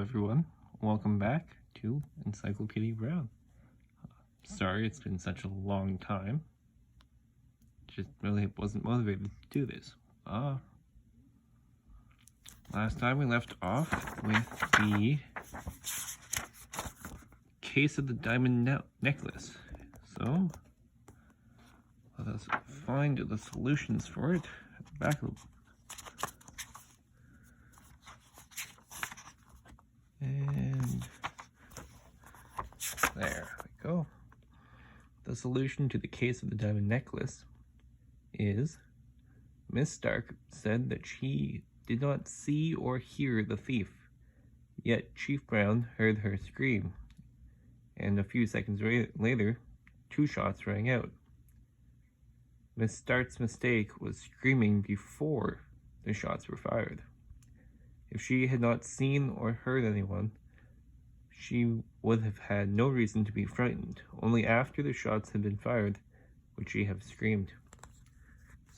everyone, welcome back to Encyclopedia Brown. Sorry it's been such a long time, just really wasn't motivated to do this. Last time we left off with the case of the diamond necklace, so let us find the solutions for it at the back of the book. And there we go. The solution to the case of the diamond necklace is Miss Stark said that she did not see or hear the thief, yet Chief Brown heard her scream, and a few seconds later, 2 shots rang out. Miss Stark's mistake was screaming before the shots were fired. If she had not seen or heard anyone, she would have had no reason to be frightened. Only after the shots had been fired would she have screamed.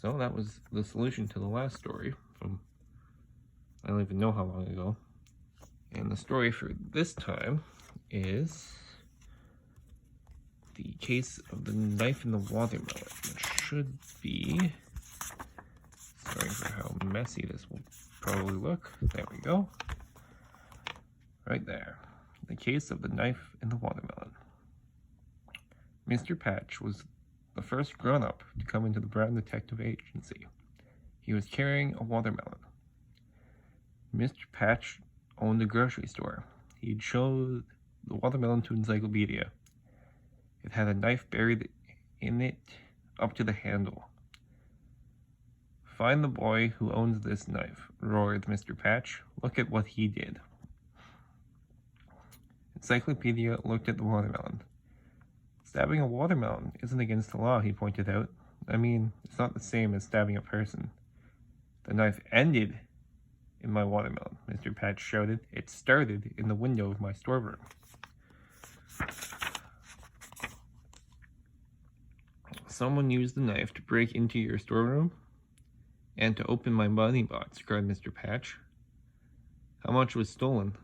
So that was the solution to the last story from I don't even know how long ago. And the story for this time is the case of the knife in the watermelon, which should be, sorry for how messy this will probably look. There we go. Right there. The case of the knife in the watermelon. Mr. Patch was the first grown-up to come into the Brown Detective Agency. He was carrying a watermelon. Mr. Patch owned a grocery store. He'd showed the watermelon to Encyclopedia. It had a knife buried in it up to the handle. "Find the boy who owns this knife," roared Mr. Patch. "Look at what he did." Encyclopedia looked at the watermelon. "Stabbing a watermelon isn't against the law," he pointed out. "I mean, it's not the same as stabbing a person." "The knife ended in my watermelon," Mr. Patch shouted. "It started in the window of my storeroom." "Someone used the knife to break into your storeroom and to open my money box," cried Mr. Patch. "How much was stolen?"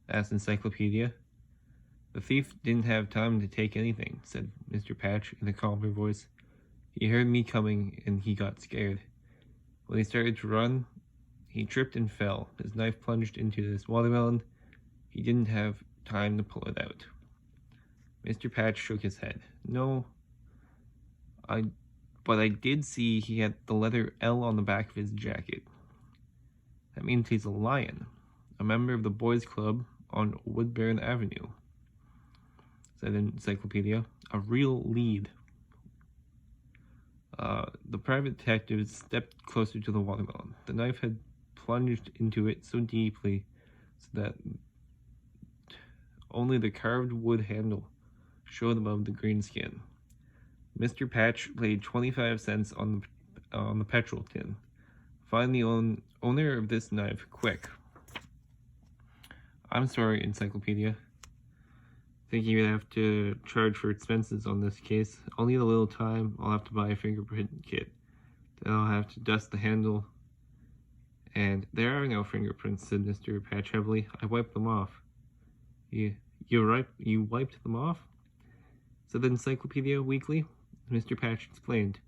asked Encyclopedia. "The thief didn't have time to take anything," said Mr. Patch in a calmer voice. "He heard me coming and he got scared. When he started to run, he tripped and fell. His knife plunged into this watermelon. He didn't have time to pull it out." Mr. Patch shook his head. "No, but I did see he had the letter L on the back of his jacket. That means he's a lion, a member of the boys' club on Woodburn Avenue," said Encyclopedia. "A real lead." The private detective stepped closer to the watermelon. The knife had plunged into it so deeply so that only the carved wood handle showed above the green skin. Mr. Patch laid 25 cents on the petrol tin. "Find the owner of this knife, quick." "I'm sorry, Encyclopedia. Think you'd have to charge for expenses on this case. I'll need a little time. I'll have to buy a fingerprint kit. Then I'll have to dust the handle." "And there are no fingerprints," said Mr. Patch heavily. "I wiped them off." You wiped them off?" said the Encyclopedia weakly. Mr. Patch explained.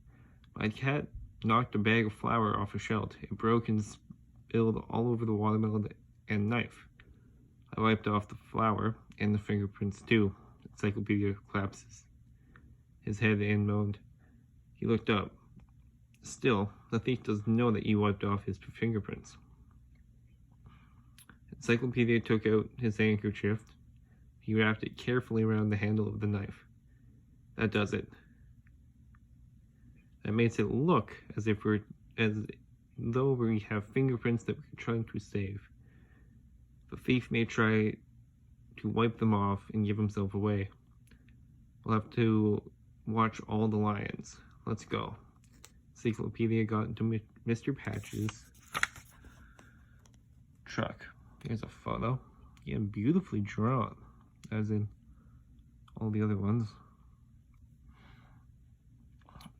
"My cat knocked a bag of flour off a shelf. It broke and spilled all over the watermelon and knife. I wiped off the flour and the fingerprints too." Encyclopedia clapped his head and moaned. He looked up. "Still, the thief doesn't know that you wiped off his fingerprints." Encyclopedia took out his handkerchief. He wrapped it carefully around the handle of the knife. "That does it. That makes it look as though we have fingerprints that we're trying to save. The thief may try to wipe them off and give himself away. We'll have to watch all the lions. Let's go." Encyclopedia got into Mr. Patch's truck. Here's a photo. Yeah, beautifully drawn, as in all the other ones.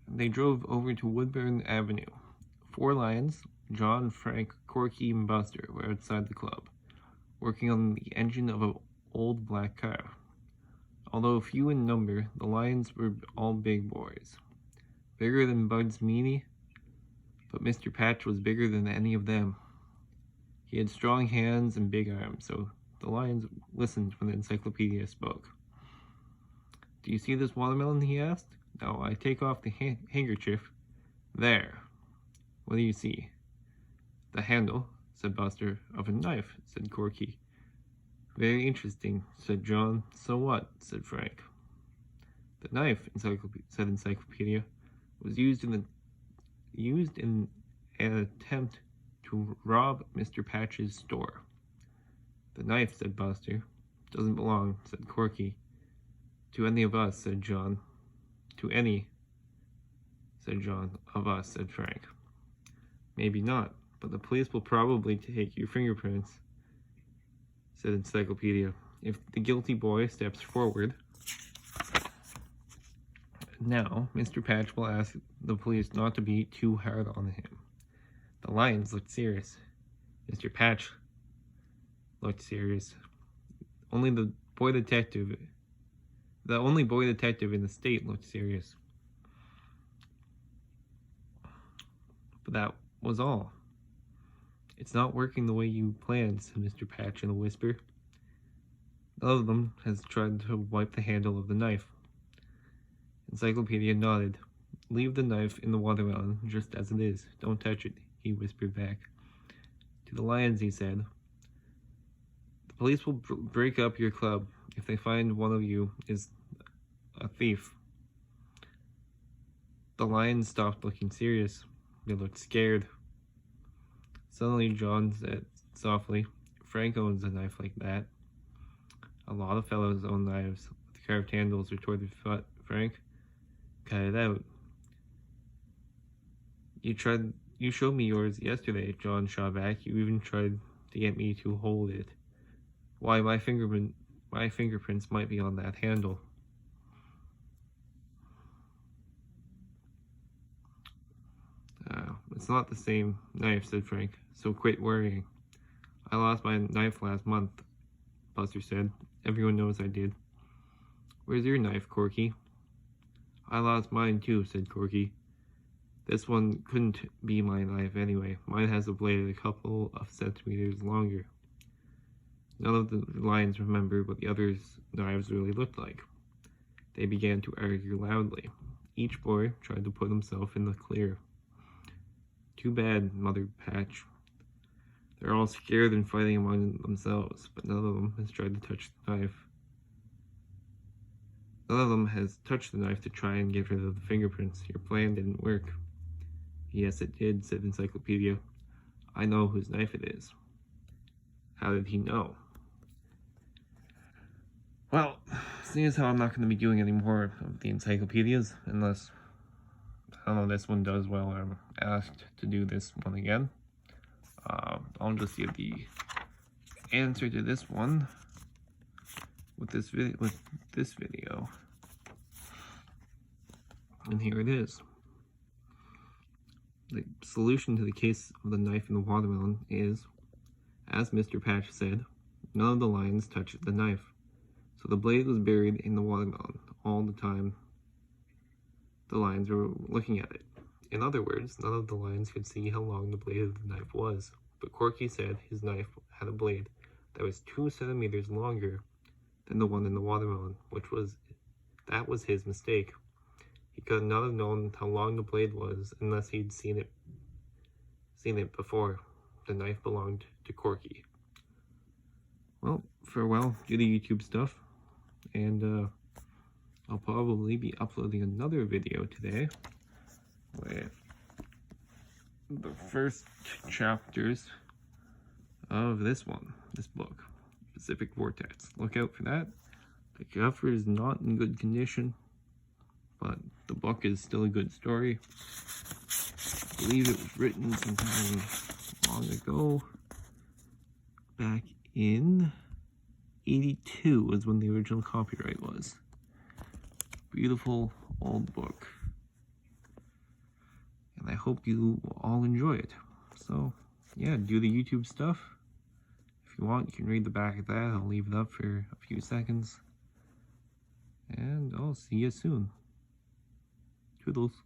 They drove over to Woodburn Avenue. 4 lions, John, Frank, Corky, and Buster, were outside the club. working on the engine of an old black car. Although few in number, the lions were all big boys. Bigger than Bugs Meany, but Mr. Patch was bigger than any of them. He had strong hands and big arms, so the lions listened when the encyclopedia spoke. "Do you see this watermelon?" he asked. "Now I take off the handkerchief. There. What do you see?" "The handle," said Buster. "Of a knife," said Corky. "Very interesting," said John. "So what?" said Frank. "The knife," said Encyclopedia, "was used in an attempt to rob Mr. Patch's store." "The knife," said Buster. "Doesn't belong," said Corky. "To any of us," said John. "To any," said John. "Of us," said Frank. "Maybe not, but the police will probably take your fingerprints," said Encyclopedia. "If the guilty boy steps forward. Now, Mr. Patch will ask the police not to be too hard on him." The lions looked serious. Mr. Patch looked serious. The only boy detective in the state looked serious. But that was all. "It's not working the way you planned," said Mr. Patch in a whisper. "None of them has tried to wipe the handle of the knife." Encyclopedia nodded. "Leave the knife in the watermelon just as it is. Don't touch it," he whispered back. To the lions he said, "The police will break up your club if they find one of you is a thief." The lions stopped looking serious. They looked scared. Suddenly John said softly, "Frank owns a knife like that." "A lot of fellows own knives with carved handles," retorted Frank. "Cut it out." You showed me yours yesterday," John shot back. "You even tried to get me to hold it. Why, my fingerprints might be on that handle." "It's not the same knife," said Frank, "so quit worrying." "I lost my knife last month," Buster said. "Everyone knows I did." "Where's your knife, Corky?" "I lost mine too," said Corky. "This one couldn't be my knife anyway. Mine has a blade a couple of centimeters longer." None of the lions remembered what the others' knives really looked like. They began to argue loudly. Each boy tried to put himself in the clear. "Too bad," muttered Patch. "They're all scared and fighting among themselves, but none of them has tried to touch the knife. None of them has touched the knife to try and get rid of the fingerprints. Your plan didn't work." "Yes, it did," said Encyclopedia. "I know whose knife it is." "How did he know?" "Well, seeing as how I'm not going to be doing any more of the encyclopedias, unless, I don't know, this one does well, or I'm asked to do this one again, I'll just give the answer to this one with this video. And here it is. The solution to the case of the knife in the watermelon is, as Mr. Patch said, none of the lions touched the knife, so the blade was buried in the watermelon all the time the lions were looking at it. In other words, none of the lions could see how long the blade of the knife was, but Corky said his knife had a blade that was 2 centimeters longer than the one in the watermelon, that was his mistake. He could not have known how long the blade was unless he'd seen it before. The knife belonged to Corky. Well, farewell, do the YouTube stuff, and I'll probably be uploading another video today with the first chapters of this book, Pacific Vortex. Look out for that. The cover is not in good condition, but the book is still a good story. I believe it was written sometime long ago. Back in 82 was when the original copyright was. Beautiful old book. And I hope you all enjoy it. So, yeah, do the YouTube stuff. If If you want, you can read the back of that. I'll leave it up for a few seconds. And I'll see you soon. Toodles.